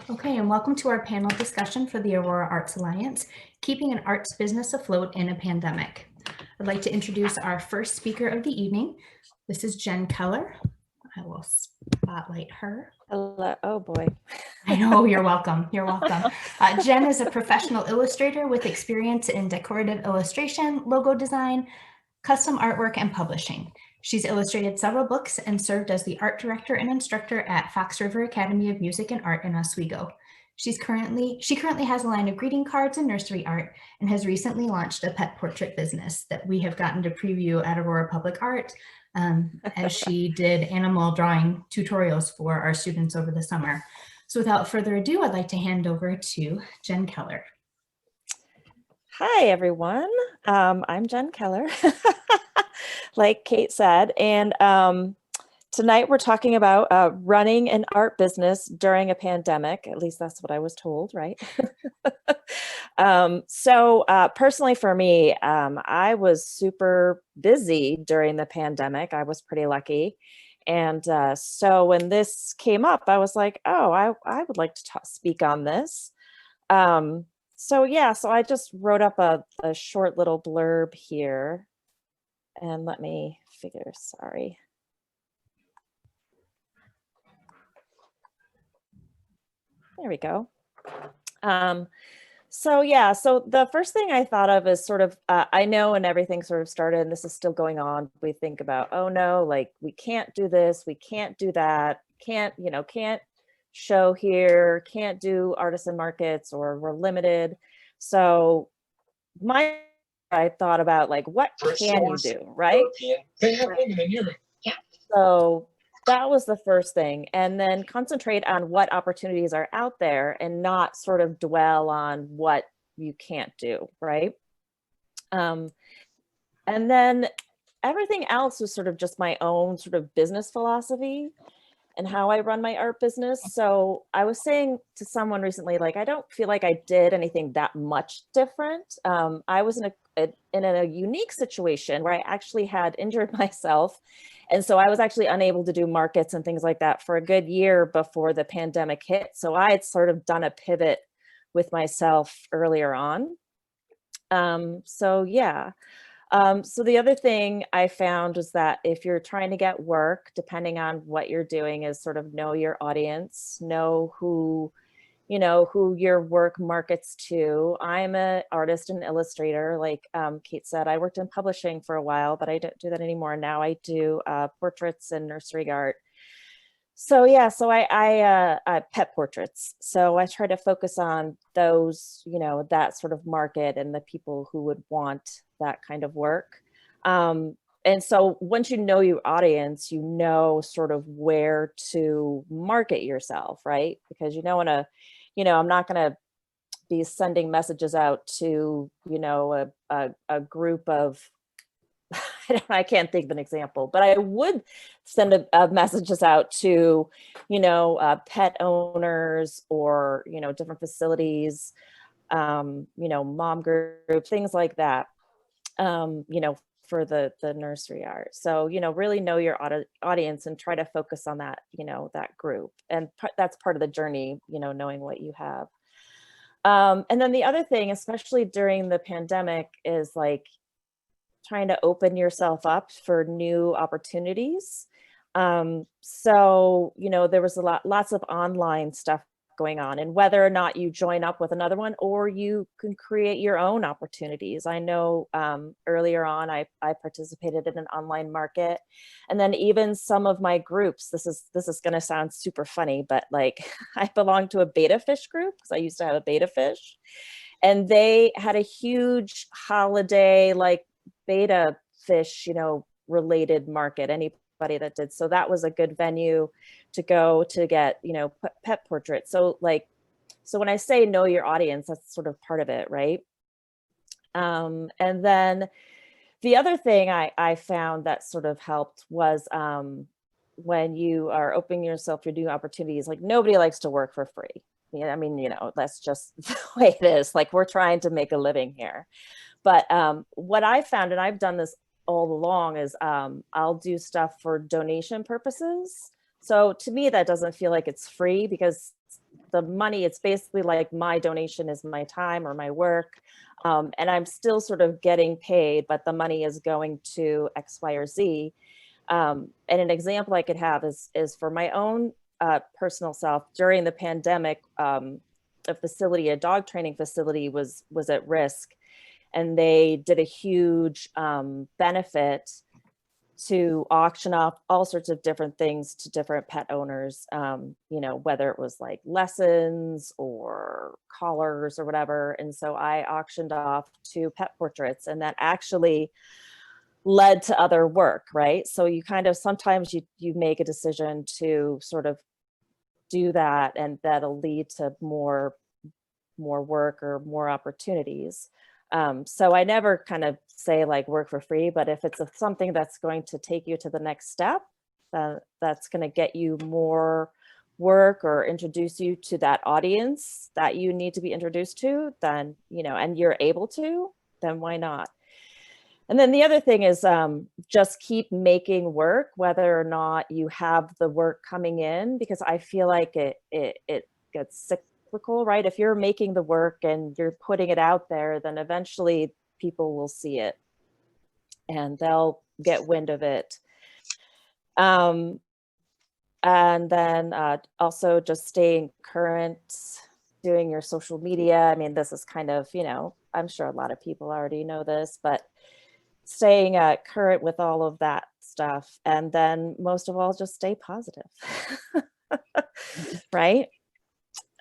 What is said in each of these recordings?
Okay, and welcome to our panel discussion for the Aurora Arts Alliance, Keeping an Arts Business Afloat in a Pandemic. I'd like to introduce our first speaker of the evening. This is Jen Keller. I will spotlight her. Hello. Oh boy. I know, you're welcome. You're welcome. Jen is a professional illustrator with experience in decorative illustration, logo design, custom artwork, and publishing. She's illustrated several books and served as the art director and instructor at Fox River Academy of Music and Art in Oswego. She currently has a line of greeting cards and nursery art and has recently launched a pet portrait business that we have gotten to preview at Aurora Public Art as she did animal drawing tutorials for our students over the summer. So without further ado, I'd like to hand over to Jen Keller. Hi, everyone. I'm Jen Keller, like Kate said, and tonight we're talking about running an art business during a pandemic. At least that's what I was told, right? Personally for me, I was super busy during the pandemic. I was pretty lucky. And so when this came up, I was like, oh, I would like to speak on this. So I just wrote up a short little blurb here. And let me figure, sorry. There we go. So the first thing I thought of is sort of, I know when everything sort of started and this is still going on, we think about, oh no, like we can't do this, we can't do that, can't show here, can't do artisan markets, or we're limited. So I thought about like, what can you do, right? So that was the first thing. And then concentrate on what opportunities are out there and not sort of dwell on what you can't do, right? And then everything else was sort of just my own sort of business philosophy and how I run my art business. So I was saying to someone recently, like, I don't feel like I did anything that much different. I was in a unique situation where I actually had injured myself. And so I was actually unable to do markets and things like that for a good year before the pandemic hit. So I had sort of done a pivot with myself earlier on. So the other thing I found was that if you're trying to get work, depending on what you're doing, is sort of know your audience, know who your work markets to. I'm an artist and illustrator. Like Kate said, I worked in publishing for a while, but I don't do that anymore. Now I do portraits and nursery art. So I pet portraits. So I try to focus on those, that sort of market and the people who would want that kind of work. And so once you know your audience, you know sort of where to market yourself, right? Because I'm not going to be sending messages out to, a group of, I can't think of an example, but I would send messages out to, pet owners or, different facilities, mom group, things like that, for the nursery art. So, really know your audience and try to focus on that, that group. And that's part of the journey, knowing what you have. And then the other thing, especially during the pandemic, is like trying to open yourself up for new opportunities. So, there was lots of online stuff going on, and whether or not you join up with another one or you can create your own opportunities. I know earlier on, I participated in an online market, and then even some of my groups, this is going to sound super funny, but like I belong to a beta fish group because I used to have a beta fish, and they had a huge holiday, like beta fish, related market, anybody that did. So that was a good venue to go to get, pet portraits. So when I say know your audience, that's sort of part of it, right? And then the other thing I found that sort of helped was when you are opening yourself to new opportunities, like nobody likes to work for free. I mean, that's just the way it is. Like we're trying to make a living here. But what I found, and I've done this all along, is I'll do stuff for donation purposes. So to me, that doesn't feel like it's free, because the money, it's basically like my donation is my time or my work. And I'm still sort of getting paid, but the money is going to X, Y, or Z. And an example I could have is for my own personal self. During the pandemic, a dog training facility was at risk, and they did a huge benefit to auction off all sorts of different things to different pet owners, whether it was like lessons or collars or whatever. And so I auctioned off 2 pet portraits, and that actually led to other work, right? So you kind of, sometimes you make a decision to sort of do that, and that'll lead to more work or more opportunities. So I never kind of say like work for free, but if it's something that's going to take you to the next step, that's going to get you more work or introduce you to that audience that you need to be introduced to, then, and you're able to, then why not? And then the other thing is just keep making work, whether or not you have the work coming in, because I feel like it gets cyclical, right? If you're making the work and you're putting it out there, then eventually people will see it and they'll get wind of it. And then also just staying current, doing your social media. I mean, this is kind of, I'm sure a lot of people already know this, but staying current with all of that stuff. And then most of all, just stay positive, right?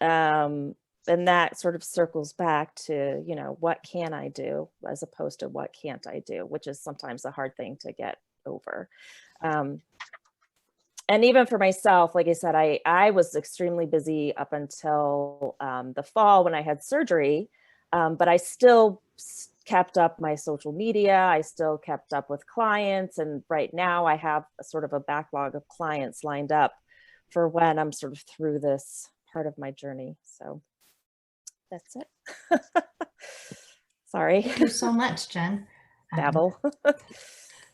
And that sort of circles back to, what can I do as opposed to what can't I do, which is sometimes a hard thing to get over. And even for myself, like I said, I was extremely busy up until the fall when I had surgery, but I still kept up my social media. I still kept up with clients. And right now I have a sort of a backlog of clients lined up for when I'm sort of through this part of my journey. So that's it. Sorry. Thank you so much, Jen. Babble.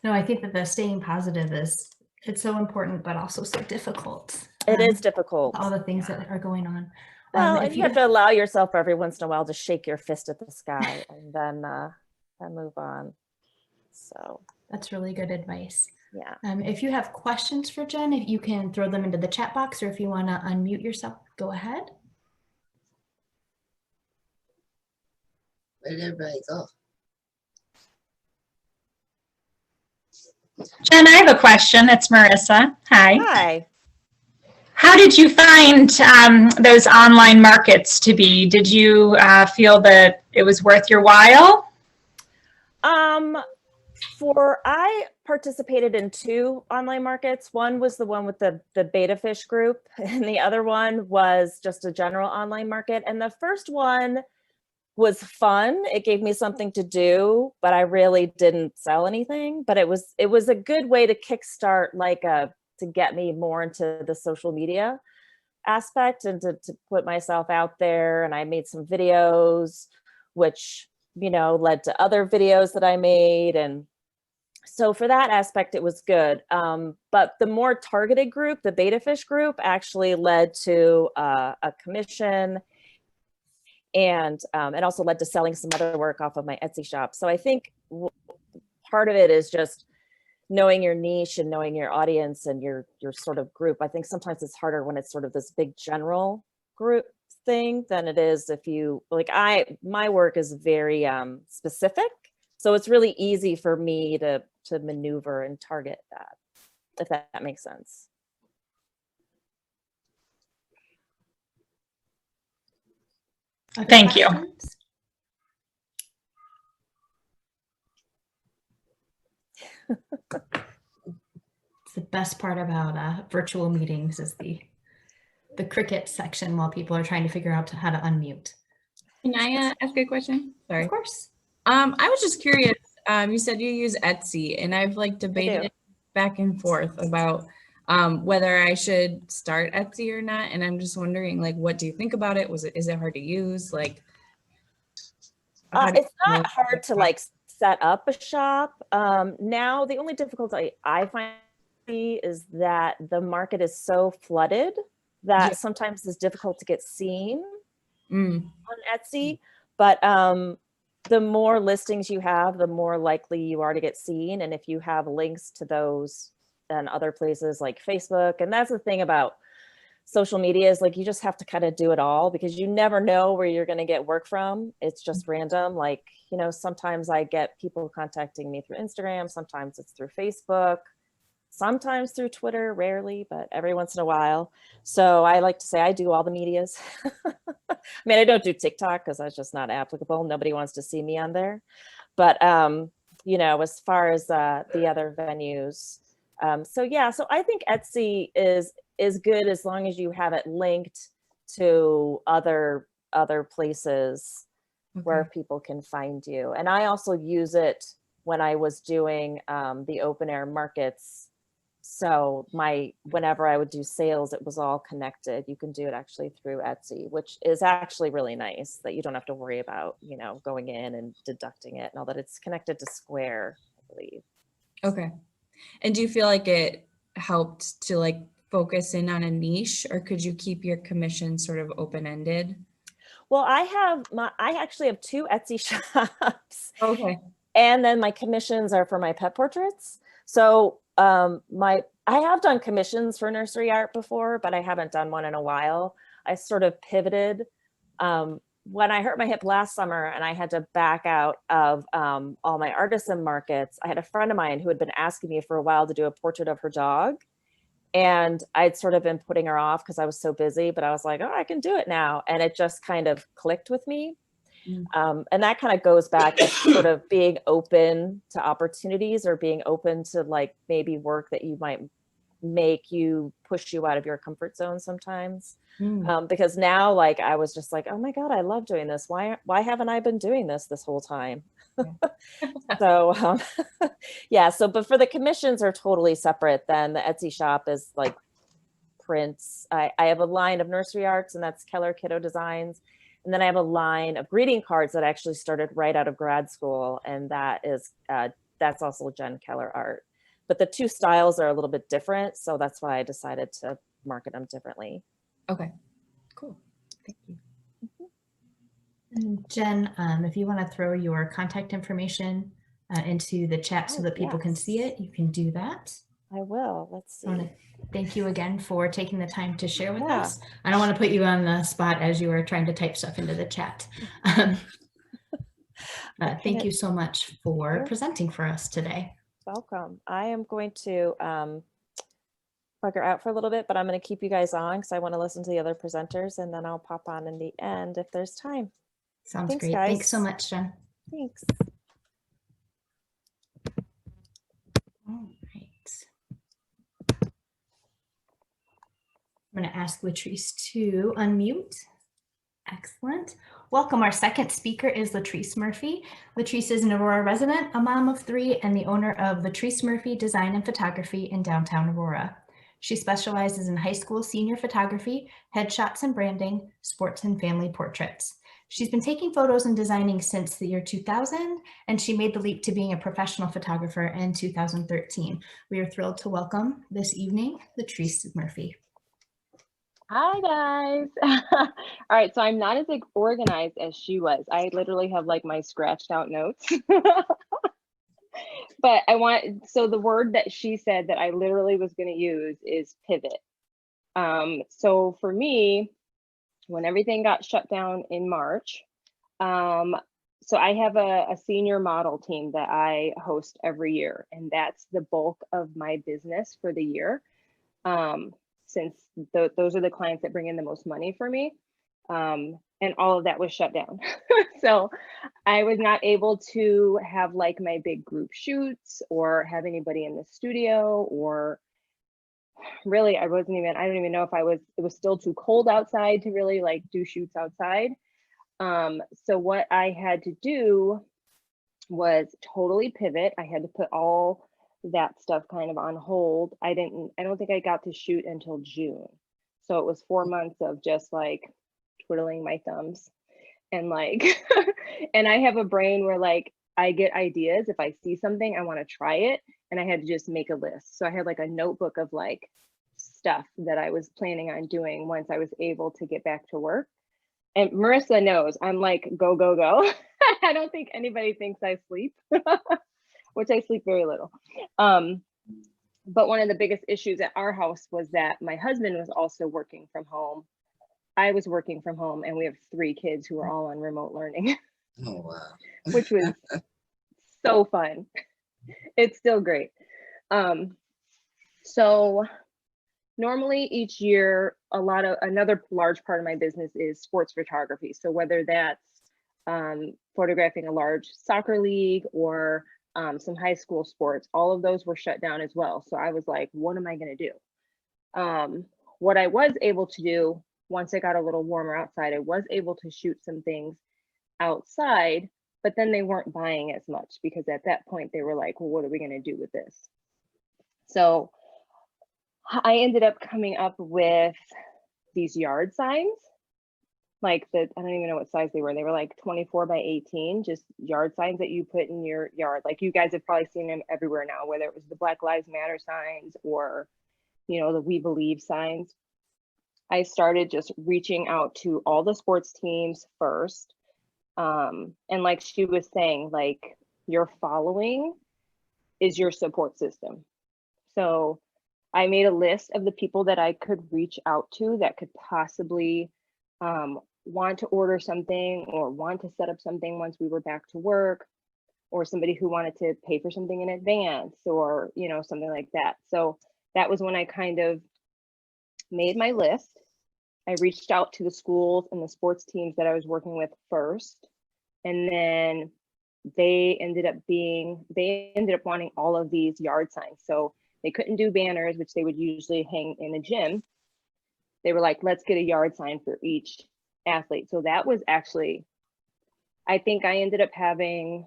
No, I think that the staying positive it's so important, but also so difficult. It is difficult. All the things that are going on. Well, and you have to allow yourself every once in a while to shake your fist at the sky and then move on. So that's really good advice. Yeah. If you have questions for Jen, if you can throw them into the chat box, or if you want to unmute yourself, go ahead. Where did everybody go? Jen, I have a question. It's Marissa. Hi. Hi. How did you find those online markets to be? Did you feel that it was worth your while? I participated in 2 online markets. One was the one with the beta fish group, and the other one was just a general online market. And the first one was fun. It gave me something to do, but I really didn't sell anything. But it was a good way to kickstart, to get me more into the social media aspect and to put myself out there. And I made some videos, which, led to other videos that I made. And so for that aspect, it was good. But the more targeted group, the beta fish group, actually led to a commission, and it also led to selling some other work off of my Etsy shop. So I think part of it is just knowing your niche and knowing your audience and your sort of group. I think sometimes it's harder when it's sort of this big general group thing than it is if you, my work is very specific. So it's really easy for me to maneuver and target that, if that makes sense. Thank you. It's the best part about virtual meetings is the cricket section while people are trying to figure out how to unmute. Can I ask a question? Sorry. Of course. I was just curious. You said you use Etsy, and I've debated back and forth about whether I should start Etsy or not. And I'm just wondering, what do you think about it? Is it hard to use? It's not hard to set up a shop. Now the only difficulty I find Etsy is that the market is so flooded that Yeah. sometimes it's difficult to get seen Mm. on Etsy. But the more listings you have, the more likely you are to get seen. And if you have links to those, then other places like Facebook, and that's the thing about social media is like, you just have to kind of do it all because you never know where you're going to get work from. It's just random. Like, you know, sometimes I get people contacting me through Instagram. Sometimes it's through Facebook, sometimes through Twitter, rarely, but every once in a while. So I like to say I do all the medias. I mean, I don't do TikTok because that's just not applicable. Nobody wants to see me on there. But, you know, as far as the other venues. So yeah, so I think Etsy is good as long as you have it linked to other places where people can find you. And I also use it when I was doing the open air markets. So whenever I would do sales, it was all connected. You can do it actually through Etsy, which is actually really nice that you don't have to worry about, you know, going in and deducting it and all that. It's connected to Square, I believe. Okay. And do you feel like it helped to like focus in on a niche, or could you keep your commission sort of open-ended? Well, I actually have 2 Etsy shops. Okay. And then my commissions are for my pet portraits. So I have done commissions for nursery art before, but I haven't done one in a while. I sort of pivoted when I hurt my hip last summer and I had to back out of all my artisan markets. I had a friend of mine who had been asking me for a while to do a portrait of her dog. And I'd sort of been putting her off because I was so busy, but I was like, oh, I can do it now. And it just kind of clicked with me. And that kind of goes back to sort of being open to opportunities or being open to like maybe work that you might push you out of your comfort zone sometimes. Because now, like, I was just like, oh my God, I love doing this. Why haven't I been doing this whole time? So, yeah. So, but for the commissions are totally separate. Then the Etsy shop is like prints. I have a line of nursery arts, and that's Keller Kiddo Designs. And then I have a line of greeting cards that actually started right out of grad school. And that's also Jen Keller art. But the 2 styles are a little bit different. So that's why I decided to market them differently. Okay, cool. Thank you. And Jen, if you want to throw your contact information into the chat so that people can see it, you can do that. I will. Let's see. I want to thank you again for taking the time to share with us. I don't want to put you on the spot as you are trying to type stuff into the chat. Thank you so much for presenting for us today. Welcome. I am going to bugger out for a little bit, but I'm going to keep you guys on because I want to listen to the other presenters, and then I'll pop on in the end if there's time. Sounds Thanks, great. guys. Thanks so much, Jen. Thanks. All right. I'm going to ask Latrice to unmute. Excellent. Welcome. Our second speaker is Latrice Murphy. Latrice is an Aurora resident, a mom of 3, and the owner of Latrice Murphy Design and Photography in downtown Aurora. She specializes in high school senior photography, headshots and branding, sports and family portraits. She's been taking photos and designing since the year 2000, and she made the leap to being a professional photographer in 2013. We are thrilled to welcome this evening, Latrice Murphy. Hi guys. All right, so I'm not as like organized as she was. I literally have like my scratched out notes. But so the word that she said that I literally was going to use is pivot. So for me, when everything got shut down in March, so I have a senior model team that I host every year, and that's the bulk of my business for the year. Since those are the clients that bring in the most money for me. And all of that was shut down. So I was not able to have like my big group shoots or have anybody in the studio, or really, I don't even know if it was still too cold outside to really like do shoots outside. So what I had to do was totally pivot. I had to put all that stuff kind of on hold. I don't think I got to shoot until June. So it was 4 months of just like twiddling my thumbs and like, and I have a brain where like I get ideas. If I see something, I want to try it. and I had to just make a list. So I had like a notebook of like stuff that I was planning on doing once I was able to get back to work. And Marissa knows I'm like, go, go, go. I don't think anybody thinks I sleep, which I sleep very little. But one of the biggest issues at our house was that my husband was also working from home. I was working from home, and we have 3 kids who are all on remote learning. Oh, wow. Which was so fun. It's still great. So normally each year, another large part of my business is sports photography. So whether that's photographing a large soccer league or some high school sports, all of those were shut down as well. So I was like, what am I going to do? What I was able to do once it got a little warmer outside, I was able to shoot some things outside, but then they weren't buying as much because at that point they were like, well, what are we going to do with this? So I ended up coming up with these yard signs, like I don't even know what size they were. They were like 24 by 18, just yard signs that you put in your yard. Like you guys have probably seen them everywhere now, whether it was the Black Lives Matter signs or, you know, the We Believe signs. I started just reaching out to all the sports teams first. And like she was saying, like your following is your support system. So I made a list of the people that I could reach out to that could possibly want to order something or want to set up something once we were back to work, or somebody who wanted to pay for something in advance, or, you know, something like that. So that was when I kind of made my list. I reached out to the schools and the sports teams that I was working with first. And then they ended up wanting all of these yard signs. So they couldn't do banners, which they would usually hang in a gym. They were like, let's get a yard sign for each athlete. So that was actually, I think I ended up having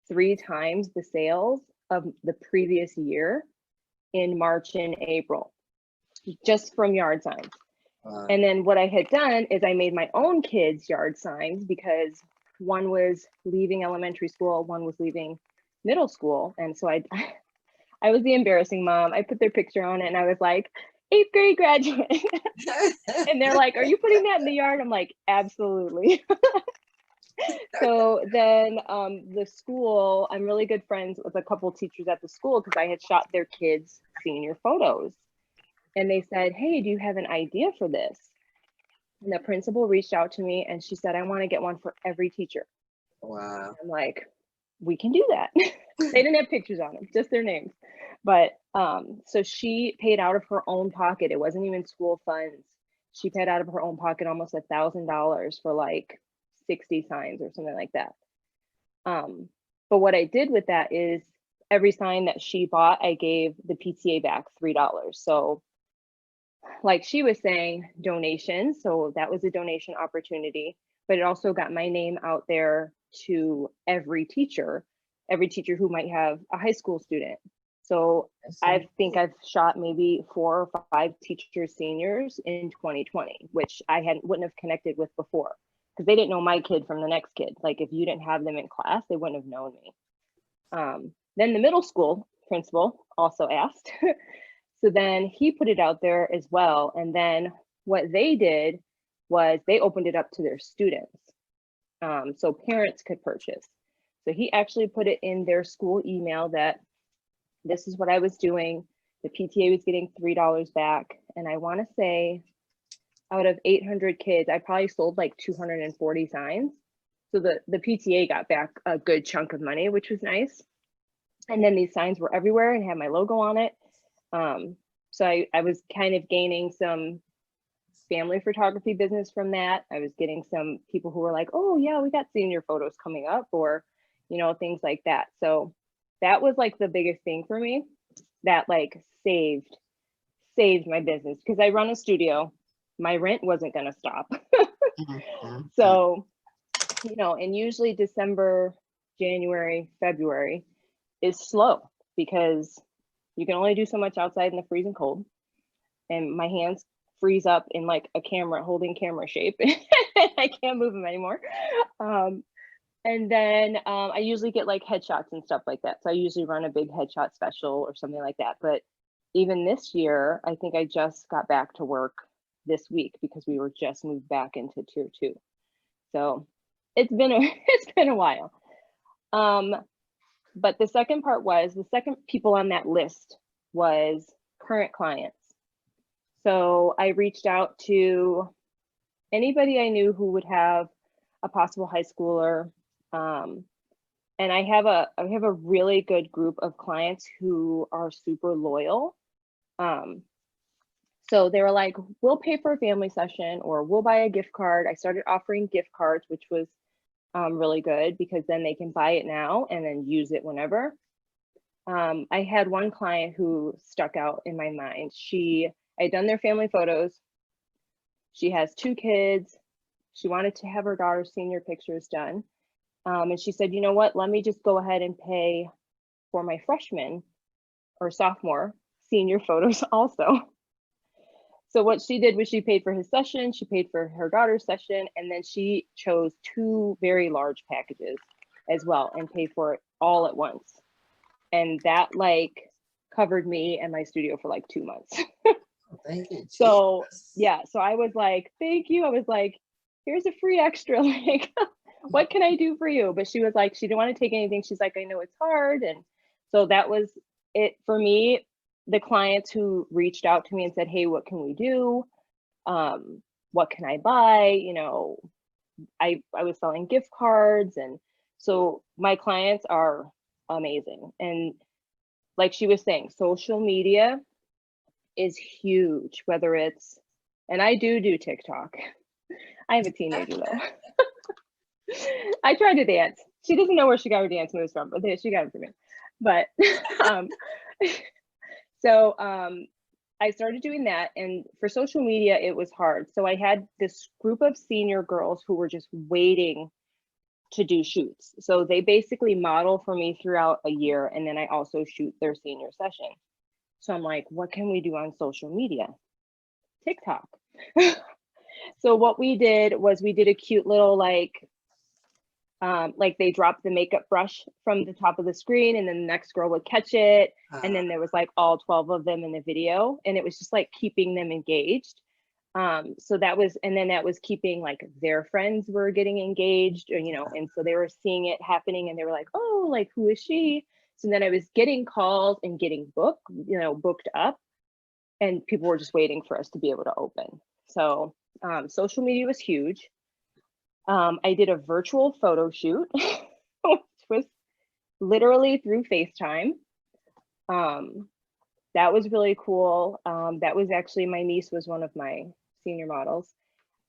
3 times the sales of the previous year in March and April, just from yard signs. Wow. And then what I had done is I made my own kids' yard signs because one was leaving elementary school, one was leaving middle school. And so I was the embarrassing mom. I put their picture on it and I was like, 8th grade graduate. And they're like, are you putting that in the yard? I'm like, absolutely. So then the school, I'm really good friends with a couple teachers at the school because I had shot their kids' senior photos. And they said, hey, do you have an idea for this? And the principal reached out to me and she said, I want to get one for every teacher. Wow. I'm like, we can do that. They didn't have pictures on them, just their names. But so she paid out of her own pocket. It wasn't even school funds. She paid out of her own pocket almost $1,000 for like 60 signs or something like that. But what I did with that is every sign that she bought, I gave the PTA back $3. So like she was saying, donations. So that was a donation opportunity, but it also got my name out there to every teacher who might have a high school student. So I think I've shot maybe 4 or 5 teachers, seniors in 2020, which I wouldn't have connected with before because they didn't know my kid from the next kid. Like if you didn't have them in class, they wouldn't have known me. Then the middle school principal also asked. So then he put it out there as well. And then what they did was they opened it up to their students. So parents could purchase. So he actually put it in their school email that this is what I was doing. The PTA was getting $3 back. And I want to say out of 800 kids, I probably sold like 240 signs. So the PTA got back a good chunk of money, which was nice. And then these signs were everywhere and had my logo on it. So I was kind of gaining some family photography business from that. I was getting some people who were like, oh yeah, we got senior photos coming up, or, you know, things like that. So that was like the biggest thing for me that like saved my business because I run a studio. My rent wasn't going to stop. So, you know, and usually December, January, February is slow because you can only do so much outside in the freezing cold. And my hands freeze up in like a camera, holding camera shape. I can't move them anymore. And then I usually get like headshots and stuff like that. So I usually run a big headshot special or something like that. But even this year, I think I just got back to work this week because we were just moved back into tier 2. So it's been a while. But the second part was the second people on that list was current clients. So I reached out to anybody I knew who would have a possible high schooler. And I have a really good group of clients who are super loyal. So they were like, we'll pay for a family session or we'll buy a gift card. I started offering gift cards, which was really good because then they can buy it now and then use it whenever. I had one client who stuck out in my mind. I had done their family photos. She has 2 kids. She wanted to have her daughter's senior pictures done. And she said, you know what, let me just go ahead and pay for my freshman or sophomore senior photos also. So what she did was she paid for his session, she paid for her daughter's session, and then she chose 2 very large packages as well and paid for it all at once. And that like covered me and my studio for like 2 months. Oh, thank you. So Jesus. yeah, so I was like, thank you. I was like, here's a free extra, like, what can I do for you? But she was like, she didn't want to take anything. She's like, I know it's hard. And so that was it for me. The clients who reached out to me and said, hey, what can we do? What can I buy? You know, I was selling gift cards. And so my clients are amazing. And like she was saying, social media is huge, whether it's, and I do TikTok. I have a teenager though. I tried to dance. She doesn't know where she got her dance moves from, but she got it from me. But so I started doing that, and for social media, it was hard. So I had this group of senior girls who were just waiting to do shoots. So they basically model for me throughout a year, and then I also shoot their senior session. So I'm like, what can we do on social media? TikTok. So what we did was we did a cute little like they dropped the makeup brush from the top of the screen and then the next girl would catch it. And then there was like all 12 of them in the video, and it was just like keeping them engaged. So that was, and then that was keeping like their friends were getting engaged, or, you know, and so they were seeing it happening and they were like, oh, like, who is she? So then I was getting calls and getting booked up, and people were just waiting for us to be able to open. So social media was huge. I did a virtual photo shoot, which was literally through FaceTime. That was really cool. That was actually, my niece was one of my senior models.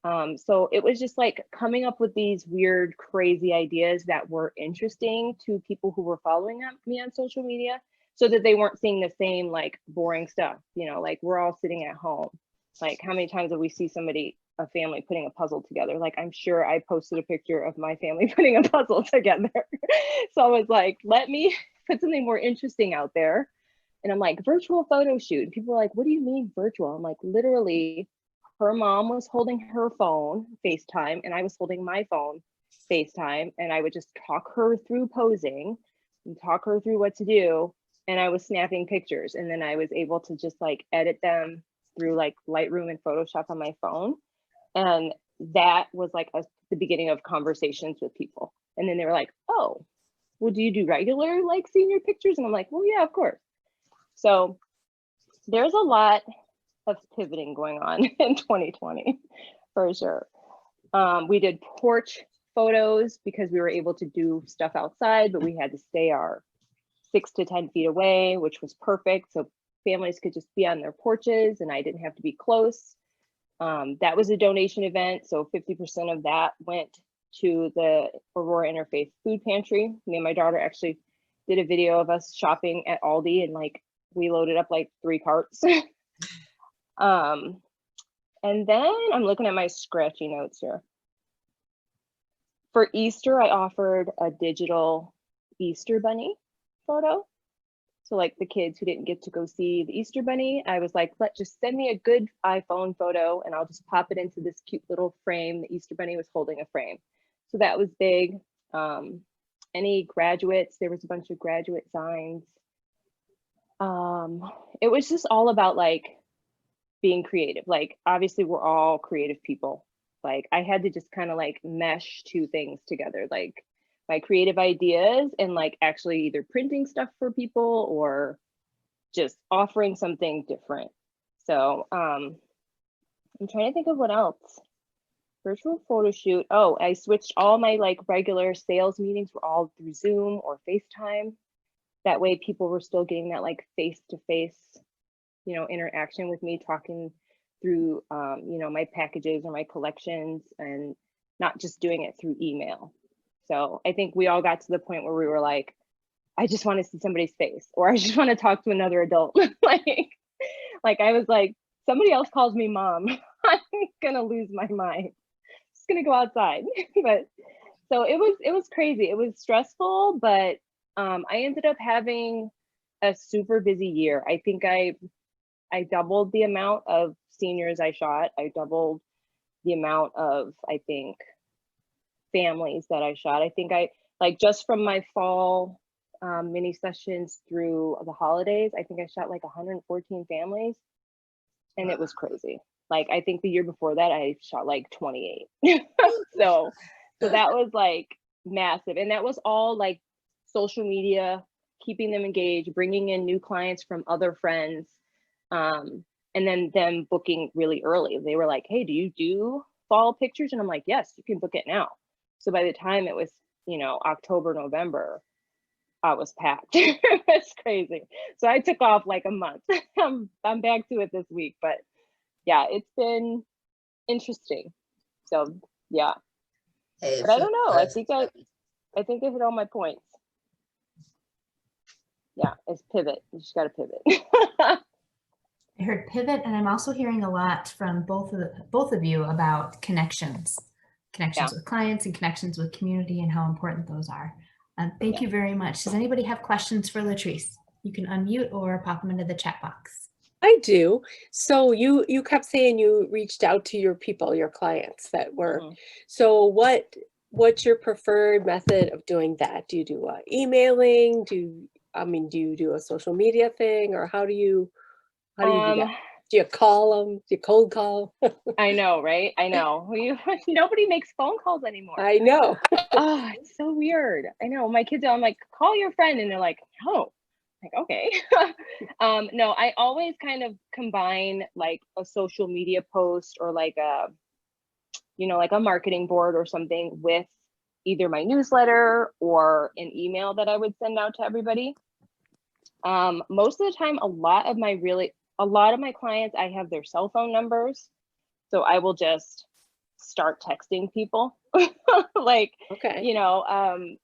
So it was just like coming up with these weird, crazy ideas that were interesting to people who were following me on social media, so that they weren't seeing the same like boring stuff, you know, like we're all sitting at home. Like how many times have we see a family putting a puzzle together? Like I'm sure I posted a picture of my family putting a puzzle together. So I was like, let me put something more interesting out there. And I'm like, virtual photo shoot. And people were like, what do you mean virtual? I'm like, literally, her mom was holding her phone, FaceTime, and I was holding my phone, FaceTime. And I would just talk her through posing and talk her through what to do. And I was snapping pictures. And then I was able to just like edit them through like Lightroom and Photoshop on my phone. And that was like the beginning of conversations with people. And then they were like, oh, well, do you do regular like senior pictures? And I'm like, well, yeah, of course. So there's a lot of pivoting going on in 2020 for sure. We did porch photos because we were able to do stuff outside, but we had to stay our 6 to 10 feet away, which was perfect. So families could just be on their porches and I didn't have to be close. That was a donation event. So 50% of that went to the Aurora Interfaith Food Pantry. Me and my daughter actually did a video of us shopping at Aldi, and like we loaded up like 3 carts. And then I'm looking at my scratchy notes here. For Easter, I offered a digital Easter bunny photo. So like the kids who didn't get to go see the Easter bunny, I was like, just send me a good iPhone photo and I'll just pop it into this cute little frame. The Easter bunny was holding a frame. So that was big. Any graduates, there was a bunch of graduate signs. It was just all about like being creative. Like obviously we're all creative people. Like I had to just kind of like mesh two things together, like my creative ideas and like actually either printing stuff for people or just offering something different. So I'm trying to think of what else. Virtual photo shoot. Oh, I switched all my like regular sales meetings were all through Zoom or FaceTime. That way people were still getting that like face-to-face, you know, interaction with me, talking through, you know, my packages or my collections and not just doing it through email. So I think we all got to the point where we were like, I just want to see somebody's face, or I just want to talk to another adult. like I was like, somebody else calls me mom, I'm gonna lose my mind. Just gonna go outside. But so it was crazy. It was stressful, but I ended up having a super busy year. I think I doubled the amount of seniors I shot. I doubled the amount of, I think, families that I shot. I think I, like just from my fall mini sessions through the holidays, I think I shot like 114 families, and it was crazy. Like I think the year before that I shot like 28. so that was like massive, and that was all like social media, keeping them engaged, bringing in new clients from other friends, and then them booking really early. They were like, hey, do you do fall pictures? And I'm like, yes, you can book it now. So by the time it was, you know, October, November, I was packed. It's crazy. So I took off like a month. I'm back to it this week, but yeah, it's been interesting. So yeah, Hey, but I don't know. I that's- think I hit all my points. Yeah, it's pivot. You just got to pivot. I heard pivot, and I'm also hearing a lot from both of you about connections with clients and connections with community and how important those are. Thank you very much. Does anybody have questions for Latrice? You can unmute or pop them into the chat box. I do. So you kept saying you reached out to your people, your clients that were. So what's your preferred method of doing that? Do you do emailing? Do you do a social media thing, or how do you do that? Do you call them? Do you cold call? I know, right? I know. Nobody makes phone calls anymore. I know. Oh, it's so weird. I know. My kids, I'm like, call your friend, and they're like, no. Like, okay. No, I always kind of combine like a social media post or like a, you know, like a marketing board or something with either my newsletter or an email that I would send out to everybody. Most of the time, a lot of my clients, I have their cell phone numbers. So I will just start texting people. Like, Okay. you know,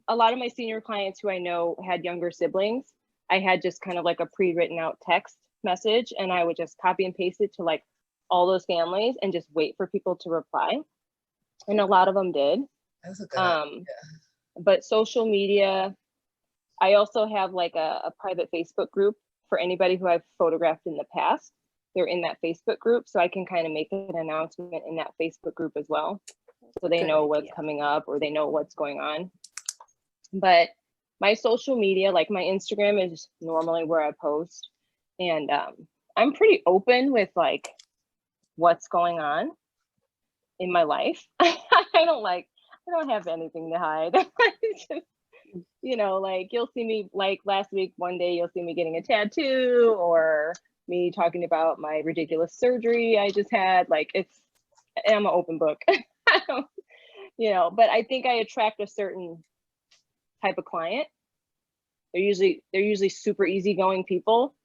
a lot of my senior clients who I know had younger siblings, I had just kind of like a pre-written out text message, and I would just copy and paste it to like all those families and just wait for people to reply. And a lot of them did. That's a good idea. But social media, I also have like a private Facebook group for anybody who I've photographed in the past. They're in that Facebook group, so I can kind of make an announcement in that Facebook group as well. So they know what's coming up, or they know what's going on. But my social media, like my Instagram, is normally where I post, and I'm pretty open with like what's going on in my life. I don't have anything to hide. Just, you know, like you'll see me, like last week, one day you'll see me getting a tattoo, or me talking about my ridiculous surgery I just had. Like I'm an open book. You know, but I think I attract a certain type of client. They're usually super easygoing people,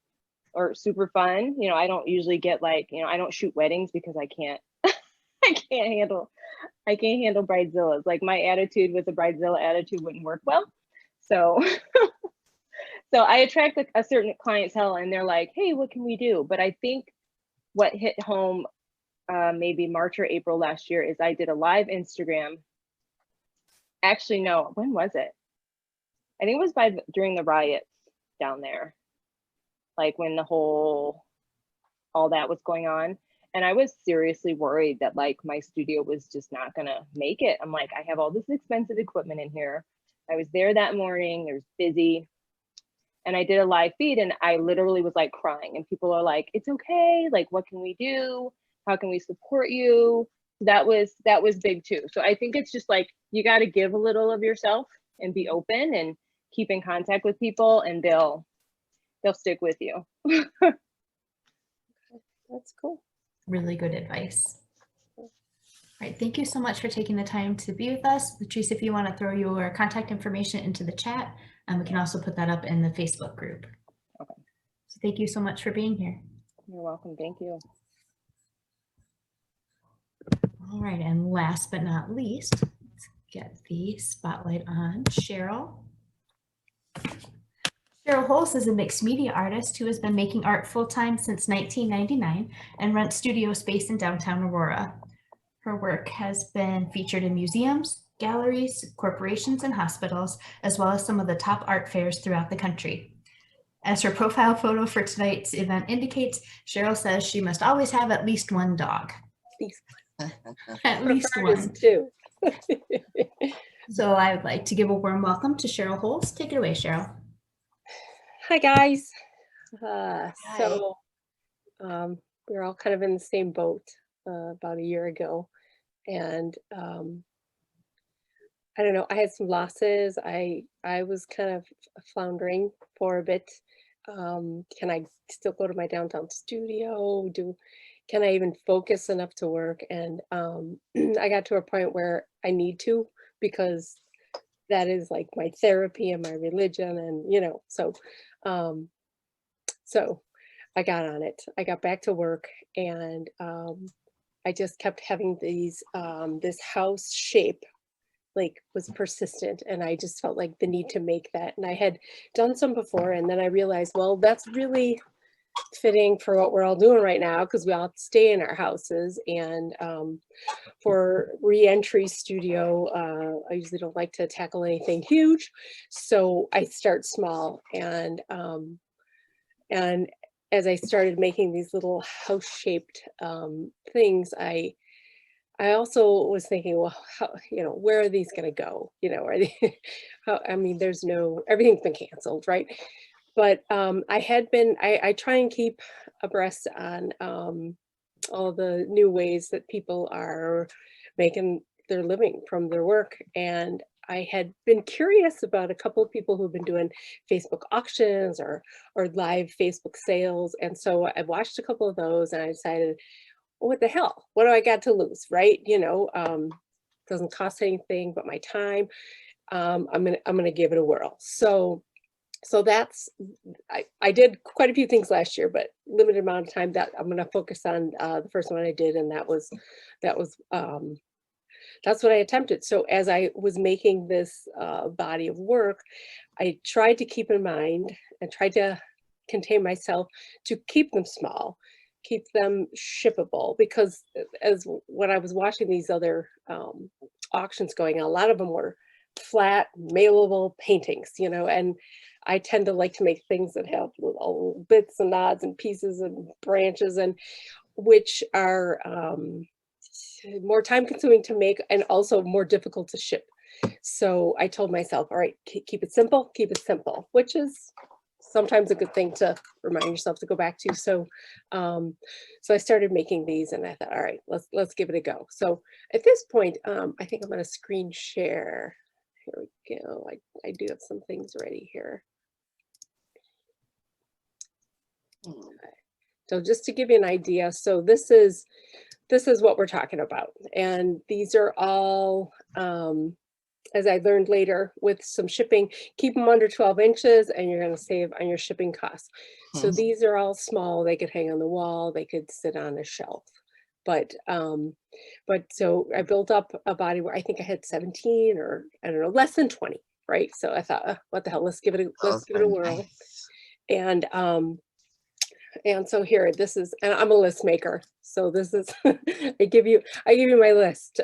or super fun. You know, I don't usually get like, you know, I don't shoot weddings because I can't handle bridezillas. Like my attitude with the bridezilla attitude wouldn't work well. So so I attract like a certain clientele, and they're like, hey, what can we do? But I think what hit home maybe March or April last year is I did a live Instagram. Actually, no, when was it? I think it was during the riots down there, like when all that was going on. And I was seriously worried that like my studio was just not gonna make it. I'm like, I have all this expensive equipment in here. I was there that morning, it was busy. And I did a live feed and I literally was like crying, and people are like, it's okay. Like, what can we do? How can we support you? That was big too. So I think it's just like, you got to give a little of yourself and be open and keep in contact with people, and they'll stick with you. That's cool. Really good advice. All right, thank you so much for taking the time to be with us. Latrice, if you want to throw your contact information into the chat, we can also put that up in the Facebook group. Okay. So thank you so much for being here. You're welcome. Thank you. All right, and last but not least, let's get the spotlight on Cheryl. Cheryl Holz is a mixed media artist who has been making art full-time since 1999 and rents studio space in downtown Aurora. Her work has been featured in museums, galleries, corporations, and hospitals, as well as some of the top art fairs throughout the country. As her profile photo for tonight's event indicates, Cheryl says she must always have at least one dog. At least Preferred is one. 2. So I would like to give a warm welcome to Cheryl Holz. Take it away, Cheryl. Hi guys. So we're all kind of in the same boat about a year ago, and I don't know, I had some losses. I was kind of floundering for a bit. Can I still go to my downtown studio? Can I even focus enough to work? And I got to a point where I need to, because that is like my therapy and my religion, and you know, so I got on it. I got back to work, and I just kept having these this house shape like was persistent, and I just felt like the need to make that. And I had done some before, and then I realized, well, that's really fitting for what we're all doing right now, because we all stay in our houses. And for re-entry studio, I usually don't like to tackle anything huge, so I start small. And as I started making these little house-shaped things, I also was thinking, well, how, you know, where are these going to go? You know, are they? I mean, there's no, everything's been canceled, right? But I try and keep abreast on all the new ways that people are making their living from their work. And I had been curious about a couple of people who've been doing Facebook auctions or live Facebook sales. And so I watched a couple of those, and I decided, what the hell? What do I got to lose, right? You know, doesn't cost anything but my time. I'm gonna give it a whirl. So that's, I did quite a few things last year, but limited amount of time. That I'm gonna focus on the first one I did, and that's what I attempted. So as I was making this body of work, I tried to keep in mind and tried to contain myself to keep them small, keep them shippable, because as when I was watching these other auctions going on, a lot of them were flat mailable paintings, you know, and I tend to like to make things that have little bits and nods and pieces and branches, and which are more time consuming to make and also more difficult to ship. So I told myself, all right, keep it simple, which is sometimes a good thing to remind yourself to go back to. So so I started making these, and I thought, all right, let's give it a go. So at this point, I think I'm going to screen share. Here we go. I do have some things ready here. So just to give you an idea, so this is what we're talking about, and these are all, as I learned later with some shipping, keep them under 12 inches and you're going to save on your shipping costs. So these are all small. They could hang on the wall, they could sit on a shelf. But so I built up a body where I think I had 17, or I don't know, less than 20, right? So I thought, what the hell, let's give it a whirl. And so here, this is, and I'm a list maker. So this is, I give you my list,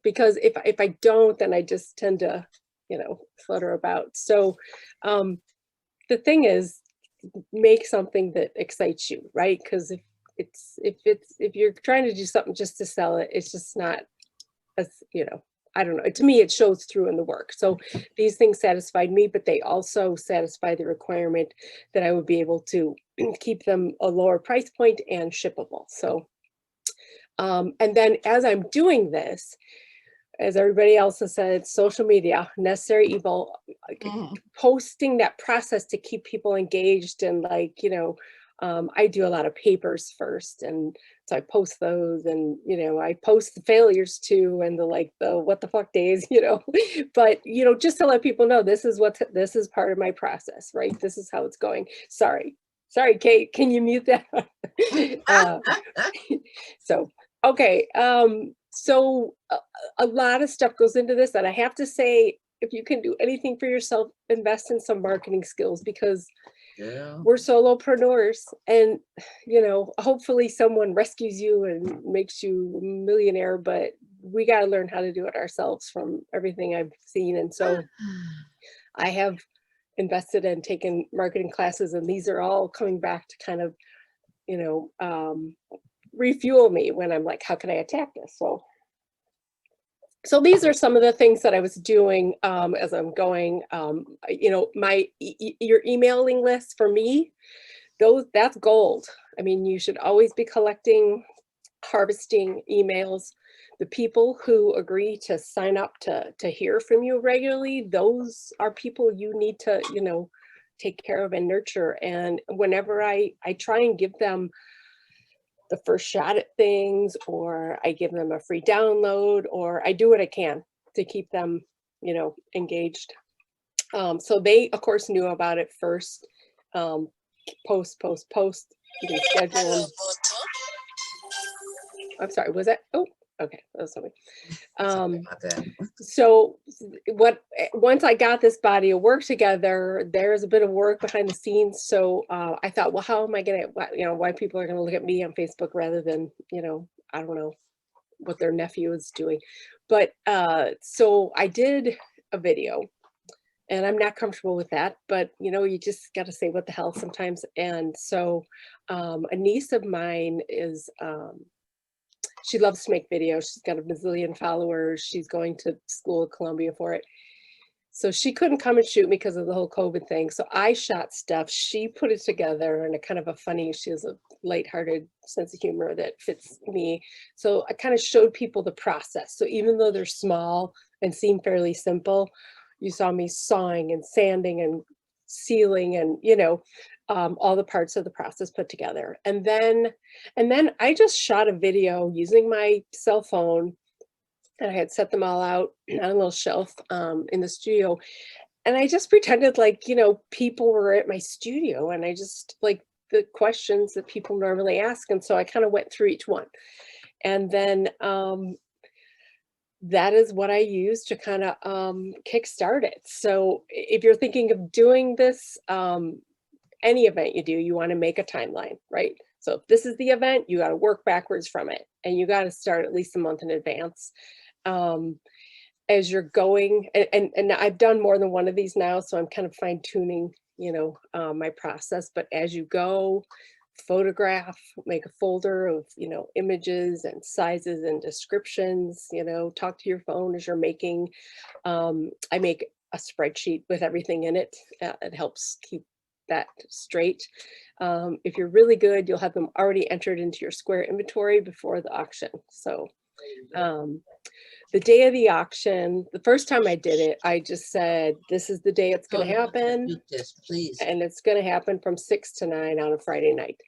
because if I don't, then I just tend to, you know, flutter about. So the thing is, make something that excites you, right? Because if you're trying to do something just to sell it, it's just not, as you know, I don't know. To me, it shows through in the work. So these things satisfied me, but they also satisfy the requirement that I would be able to keep them a lower price point and shippable. So, and then as I'm doing this, as everybody else has said, social media, necessary evil, posting that process to keep people engaged and like, you know, I do a lot of papers first, and so I post those, and you know, I post the failures too, and the what the fuck days, you know, but you know, just to let people know this is part of my process, right? This is how it's going. Sorry, Kate, can you mute that? So okay, so a lot of stuff goes into this, and I have to say, if you can do anything for yourself, invest in some marketing skills, because we're solopreneurs, and you know, hopefully someone rescues you and makes you a millionaire, but we got to learn how to do it ourselves from everything I've seen. And so I have invested and taken marketing classes, and these are all coming back to kind of, you know, refuel me when I'm like, how can I attack this? So these are some of the things that I was doing as I'm going. You know, your emailing list for me, that's gold. I mean, you should always be collecting, harvesting emails. The people who agree to sign up to hear from you regularly, those are people you need to, you know, take care of and nurture. And whenever I try and give them the first shot at things, or I give them a free download, or I do what I can to keep them, you know, engaged. So they, of course, knew about it first. Post, you can schedule them. I'm sorry, was that? Oh, okay, that was something. So once I got this body of work together, there's a bit of work behind the scenes. So I thought, well, how am I gonna, you know, why people are gonna look at me on Facebook rather than, you know, I don't know what their nephew is doing. But so I did a video, and I'm not comfortable with that, but you know, you just got to say what the hell sometimes. And so a niece of mine is, she loves to make videos. She's got a bazillion followers. She's going to school at Columbia for it. So she couldn't come and shoot me because of the whole COVID thing. So I shot stuff. She put it together in a kind of a funny, she has a lighthearted sense of humor that fits me. So I kind of showed people the process. So even though they're small and seem fairly simple, you saw me sawing and sanding and sealing and, you know, all the parts of the process put together. And then I just shot a video using my cell phone, and I had set them all out on a little shelf in the studio. And I just pretended like, you know, people were at my studio, and I just like the questions that people normally ask. And so I kind of went through each one. And then that is what I use to kind of kickstart it. So if you're thinking of doing this, any event you do, you want to make a timeline, right? So if this is the event, you got to work backwards from it, and you got to start at least a month in advance. As you're going, and I've done more than one of these now, so I'm kind of fine tuning, you know, my process. But as you go, photograph, make a folder of, you know, images and sizes and descriptions, you know, talk to your phone as you're making. I make a spreadsheet with everything in it. It helps keep that straight. If you're really good, you'll have them already entered into your Square inventory before the auction. So the day of the auction, the first time I did it, I just said, this is the day it's going to happen. Please. And it's going to happen from 6 to 9 on a Friday night.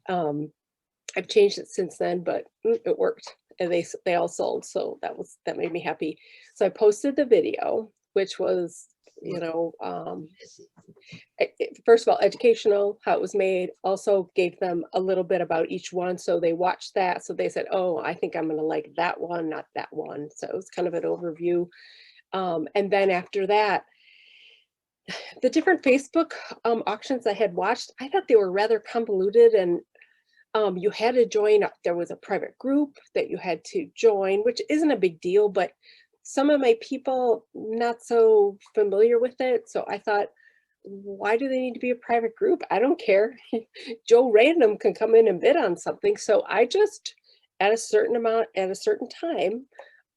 I've changed it since then, but it worked, and they all sold. So that made me happy. So I posted the video, which was, you know, first of all, educational, how it was made. Also gave them a little bit about each one. So they watched that. So they said, oh, I think I'm going to like that one, not that one. So it was kind of an overview. And then after that, the different Facebook auctions I had watched, I thought they were rather convoluted, and you had to join. There was a private group that you had to join, which isn't a big deal, but some of my people not so familiar with it. So I thought, why do they need to be a private group? I don't care. Joe Random can come in and bid on something. So I just, at a certain amount, at a certain time,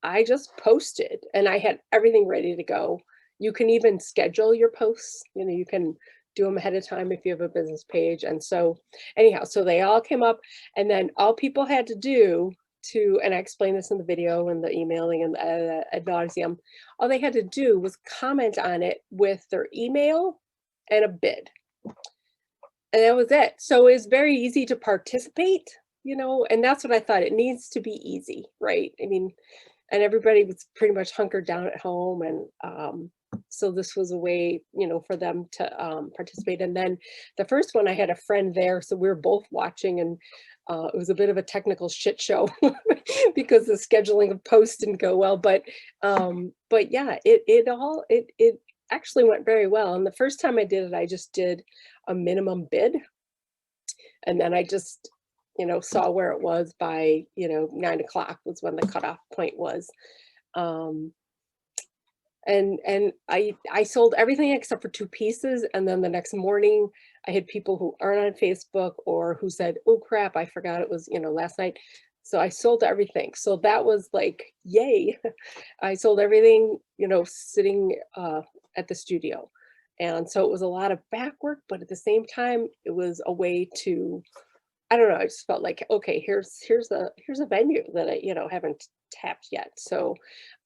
I just posted and I had everything ready to go. You can even schedule your posts. You know, you can do them ahead of time if you have a business page. And so anyhow, so they all came up, and then all people had to do to, and I explained this in the video and the emailing and ad nauseum, all they had to do was comment on it with their email and a bid. And that was it. So it's very easy to participate, you know, and that's what I thought. It needs to be easy, right? I mean, and everybody was pretty much hunkered down at home. And so this was a way, you know, for them to participate. And then the first one, I had a friend there, so we were both watching, and it was a bit of a technical shit show because the scheduling of posts didn't go well. But yeah, it actually went very well. And the first time I did it, I just did a minimum bid, and then I just, you know, saw where it was by, you know, 9 o'clock was when the cutoff point was. And I sold everything except for 2 pieces. And then the next morning I had people who aren't on Facebook or who said, oh crap, I forgot it was, you know, last night. So I sold everything. So that was like, yay. I sold everything, you know, sitting at the studio. And so it was a lot of back work, but at the same time, it was a way to, I don't know, I just felt like, okay, here's a venue that I, you know, haven't tapped yet. So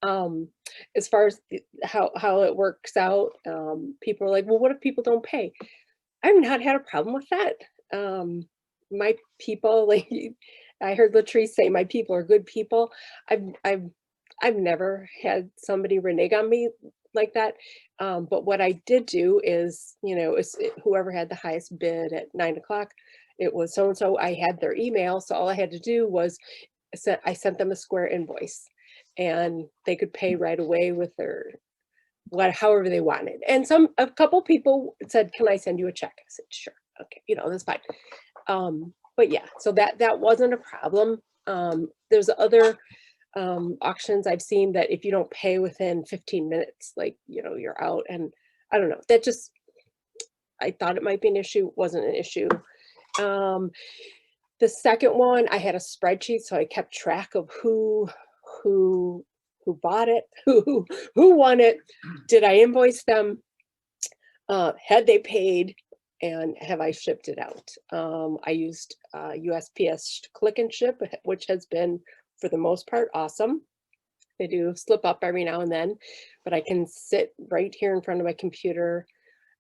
as far as how it works out, people are like, well, what if people don't pay? I've not had a problem with that. My people, like I heard Latrice say, my people are good people. I've never had somebody renege on me like that. But what I did do is, you know, whoever had the highest bid at 9 o'clock, it was so-and-so. I had their email. So all I had to do was I sent them a Square invoice, and they could pay right away with their however they wanted. And a couple people said, can I send you a check? I said, sure. Okay. You know, that's fine. But yeah, so that wasn't a problem. There's other auctions I've seen that if you don't pay within 15 minutes, like, you know, you're out. And I don't know, that just, I thought it might be an issue, wasn't an issue. The second one, I had a spreadsheet, so I kept track of who bought it, who won it, did I invoice them, had they paid, and have I shipped it out. I used USPS click and ship, which has been, for the most part, awesome. They do slip up every now and then, but I can sit right here in front of my computer,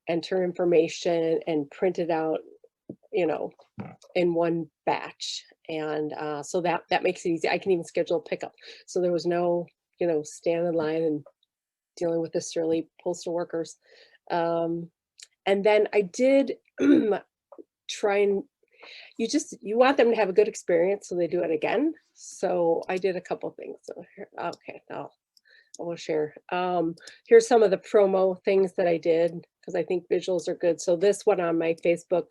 enter information, and print it out, you know, in one batch. And so that makes it easy. I can even schedule a pickup. So there was no, you know, stand in line and dealing with the surly postal workers. And then I did try and, you want them to have a good experience, so they do it again. So I did a couple things. So here, okay, now I will share. Here's some of the promo things that I did, because I think visuals are good. So this one on my Facebook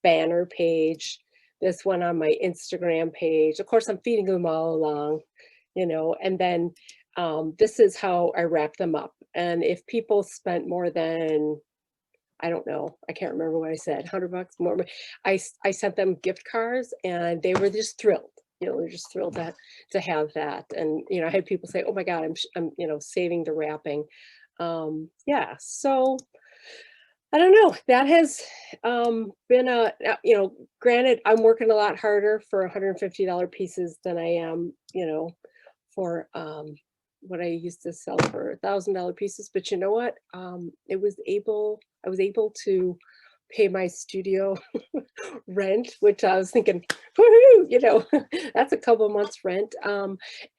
banner page, this one on my Instagram page. Of course, I'm feeding them all along, you know, and then this is how I wrap them up. And if people spent more than, I don't know, I can't remember what I said, $100 more, I sent them gift cards, and they were just thrilled. You know, they're just thrilled to have that. And, you know, I had people say, oh my God, I'm you know, saving the wrapping. Yeah, so I don't know, that has been you know, granted, I'm working a lot harder for $150 pieces than I am, you know, for what I used to sell for $1,000 pieces. But you know what? I was able to pay my studio rent, which I was thinking, woohoo, you know, that's a couple months rent.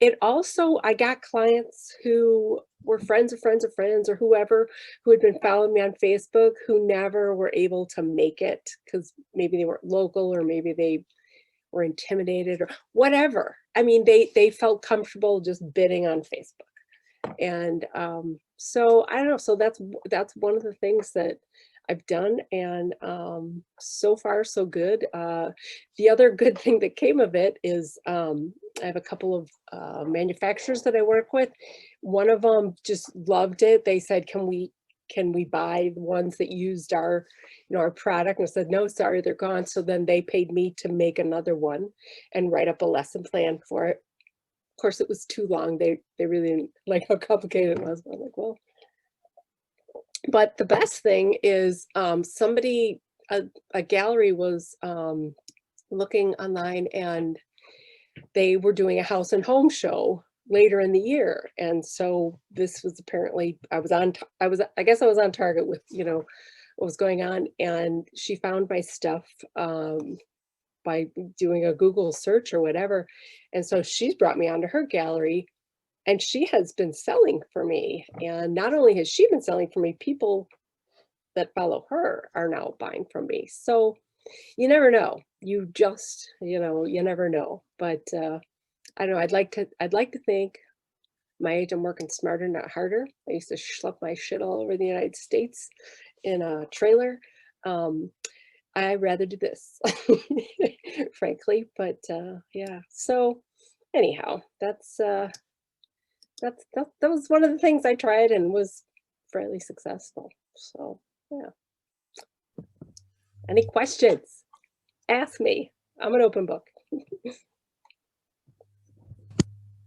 It also, I got clients who were friends of friends of friends, or whoever, who had been following me on Facebook, who never were able to make it because maybe they weren't local, or maybe they were intimidated, or whatever. I mean, they felt comfortable just bidding on Facebook. And so I don't know. So that's one of the things that I've done, and so far so good. The other good thing that came of it is I have a couple of manufacturers that I work with. One of them just loved it. They said, can we can we buy the ones that used our, our product? And I said, no, sorry, they're gone. So then they paid me to make another one and write up a lesson plan for it. Of course, it was too long. They really didn't like how complicated it was. I'm like, well, but the best thing is somebody, a gallery was looking online, and they were doing a house and home show later in the year. And so this was apparently, I guess I was on target with, what was going on. And she found my stuff by doing a Google search or whatever. And so she's brought me onto her gallery, and she has been selling for me. And not only has she been selling for me, people that follow her are now buying from me. So you never know. You just, you never know. But I don't know. I'd like to think my age, I'm working smarter, not harder. I used to schlep my shit all over the United States in a trailer. I'd rather do this, frankly. But yeah. So anyhow, that was one of the things I tried and was fairly successful. So yeah. Any questions? Ask me. I'm an open book.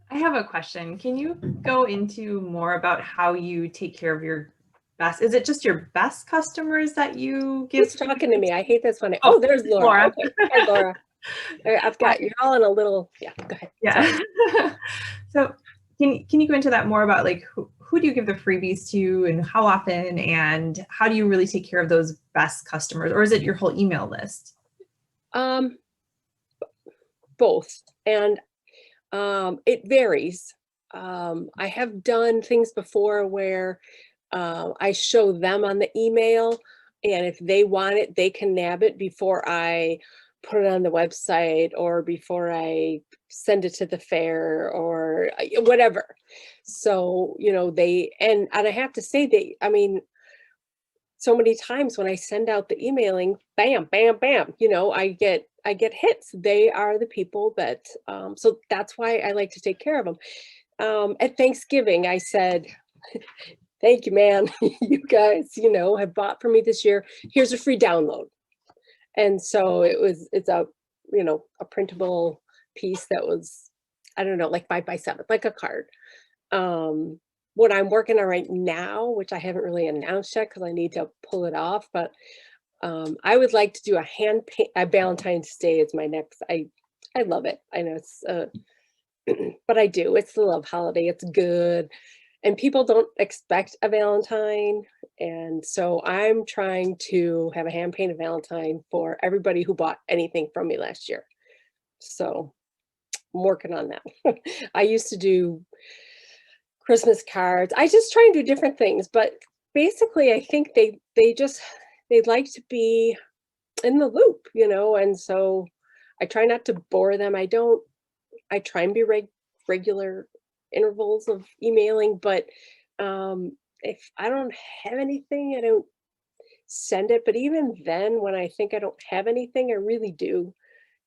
I have a question. Can you go into more about how you take care of your best? Is it just your best customers that you give? Who's talking to me? I hate this one. Oh, there's Laura. Okay. Hi, Laura. I've got, you're all in a little, yeah, go ahead. Yeah. So can you go into that more about like who do you give the freebies to and how often, and how do you really take care of those best customers, or is it your whole email list? Both. And it varies. I have done things before where I show them on the email, and if they want it, they can nab it before I put it on the website or before I send it to the fair or whatever. So, and I have to say I mean, so many times when I send out the emailing, bam, bam, bam, I get hits. They are the people that, so that's why I like to take care of them. At Thanksgiving, I said, thank you, man. You guys, have bought for me this year. Here's a free download. And so it's a printable piece that was, I don't know, like 5x7, like a card. What I'm working on right now, which I haven't really announced yet because I need to pull it off, but I would like to do a hand paint. Valentine's Day is my next. I love it. I know it's, but I do. It's the love holiday. It's good, and people don't expect a Valentine, and so I'm trying to have a hand painted Valentine for everybody who bought anything from me last year. So I'm working on that. I used to do Christmas cards. I just try and do different things, but basically I think they'd like to be in the loop, and so I try not to bore them. I try and be regular intervals of emailing, but if I don't have anything, I don't send it. But even then, when I think I don't have anything, I really do.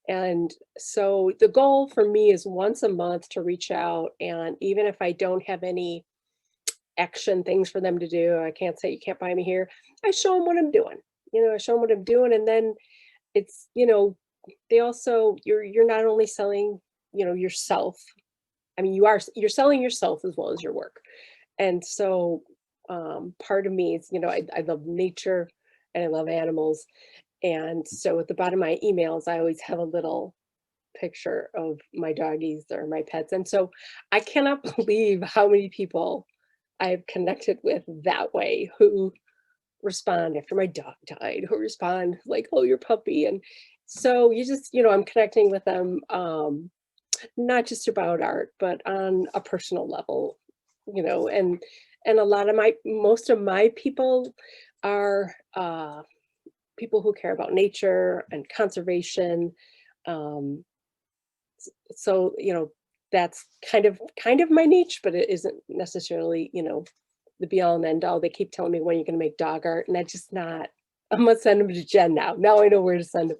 And so the goal for me is once a month to reach out, and even if I don't have any action things for them to do, I can't say you can't buy me here, I show them what I'm doing. I show them what I'm doing, and then it's, they also, you're not only selling, yourself. I mean, you're selling yourself as well as your work. And so part of me is, I love nature and I love animals. And so at the bottom of my emails, I always have a little picture of my doggies or my pets. And so I cannot believe how many people I've connected with that way, who respond after my dog died, who respond like, oh, your puppy. And so you just, I'm connecting with them, not just about art, but on a personal level, and most of my people are people who care about nature and conservation. So, that's kind of my niche, but it isn't necessarily, the be all and end all. They keep telling me when you're going to make dog art, and that's just not. I'm gonna send them to Jen now. Now I know where to send them.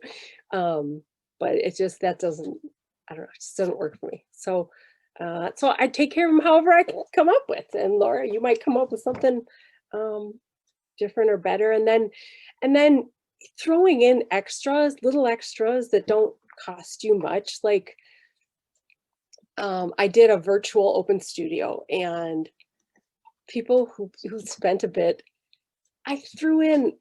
But it's just, that doesn't, I don't know, it just doesn't work for me. So so I take care of them however I can come up with. And Laura, you might come up with something different or better. And then throwing in extras, little extras that don't cost you much. Like I did a virtual open studio, and people who spent a bit, I threw in,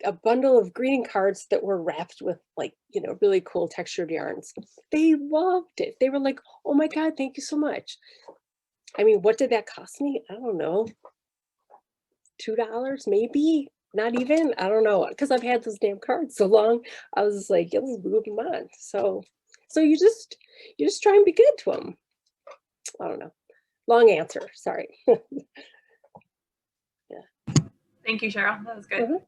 a bundle of greeting cards that were wrapped with like, really cool textured yarns. They loved it. They were like, oh my God, thank you so much. I mean, what did that cost me? I don't know. $2 maybe, not even, I don't know. Cause I've had those damn cards so long. I was just like, yeah, let's move them on. So you just try and be good to them. I don't know. Long answer, sorry. Thank you, Cheryl. That was good.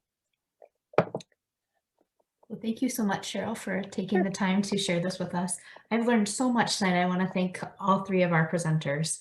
Well, thank you so much, Cheryl, for taking the time to share this with us. I've learned so much tonight. I want to thank all three of our presenters.